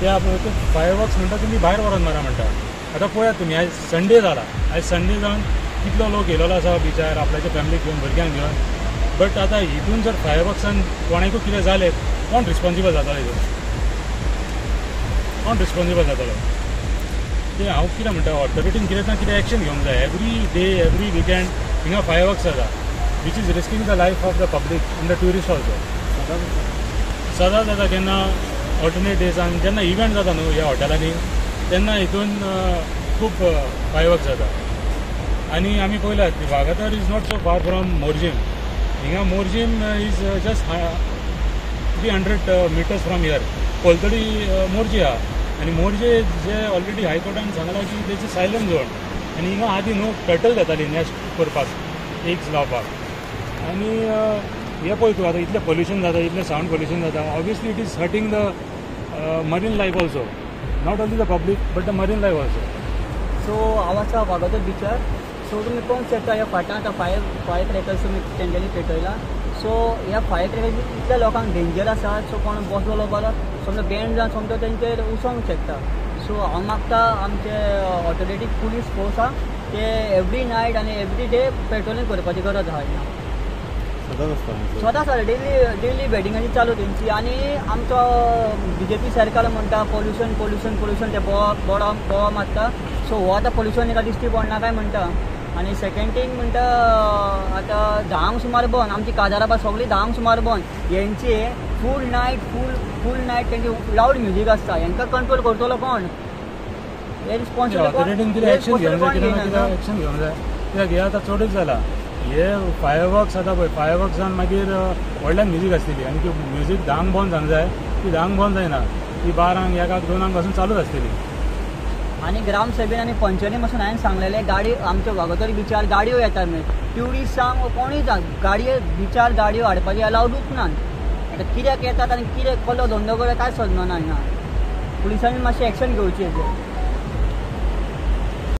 ते आपण फायरवर्क्स म्हणटा तुमी भायर व्हरोन मारा म्हणटा. आतां पळयात तुमी आयज संडे जाला, आयज संडे जावन कितलो लोक येयलेलो आसा बिचार आपल्याच्या फॅमिलीक घेवन भुरग्यांक घेवन. बट आतां हितून जर फायरवर्क्सान कोणाकूय कितें जालें कोण रिस्पॉन्सिबल जातालो हितून? कोण रिस्पॉन्सिबल जातालो? ते हांव कितें म्हणटा ऑथॉरिटीन कितें ना कितें एक्शन घेवंक जाय. एवरी डे एवरी विकेंड हिंगा फायरवर्क्स जाता which is risking the life of the public end the tourist also. सदां जाता केन्ना ऑल्टरनेट डेजान जेन्ना इव्हेंट जाता न्हू ह्या हॉटेलांनी तेन्ना हितून खूब फायरवर्क्स जाता. आनी आमी पळयलात Vagator is not so far from Morjim. हिंगा Morjim is just 300 metres from here. कोलतडी मोर्जी आहा आनी मोर्जे जे ऑलरेडी हायकोर्टान सांगलां की तेचे सायलंट झोन आनी हिंगा आदी न्हू पेट्रोल येताली नेस्ट करपाक एग्स लावपाक. आनी हे पळय तूं आतां इतलें पोल्युशन जाता इतलें सावंड पोल्युशन जाता. Obviously it is hurting the marine life also, not only the public but the marine life also. So हांव आसा वागातर बिचार. सो तुमी पळोवंक शकता ह्या फाटां आतां फायर क्रॅकर्स तुमी तेंच्यांनी पेटयला. सो ह्या फायर क्रॅकर्स इतल्या लोकांक डेंजर आसा. सो कोण बसलो जाल्यार समजा बँड जावन समजा तेंचेर उसोंक शकता. सो हांव मागता आमचे ऑथॉरिटी पुलीस फोर्स आहा ते एवरी नायट आनी एवरी डे पेट्रोलिंग करपाची गरज आहा हिंगा. स्वता सर डेली बेटिंगाची चालू तेंची. आनी आमचो BJP सरकार म्हणटा पोल्युशन पोल्युशन पोल्युशन ते बोवाळ मारता. सो हो आतां पोल्युशन एका दिश्टी पडना काय म्हणटा. आनी सेकंड थींग म्हणटा आतां 10 सुमार बंद आमची काजारां सगळीं 10 सुमार बंद. हेंची फूल नायट तेंची लावड म्युजीक आसता. हेंकां कंट्रोल करतलो कोण? हे रिस्पॉन्सिबल ऑथॉरिटीन कितें एक्शन घेवंक जाय कितें ना कितें एक्शन घेवंक जाय. कित्याक हे आतां चडूच जाला. हे फायरवर्क्स आतां पळय फायरवर्क्सान मागीर व्हडल्यान म्युजीक आसतली आनी ती म्युजीक 10 बंद जावंक जाय. ती 10 बंद जायना, ती 12 1 2 पासून चालूच आसतली. आनी ग्रामसभेन आनी पंचायतीन पासून हांवें सांगलेलें गाडी आमच्या वागोतरी बिचार गाडयो येतात मागीर ट्युरिस्टांक कोणूय गाडयो बिचार गाडयो हाडपाची अलावडूच ना. आतां कित्याक येतात आनी कितें कसलो धंदो करता काय समजना हिंगा. पुलिसांनी मातशें एक्शन घेवची हेजेर.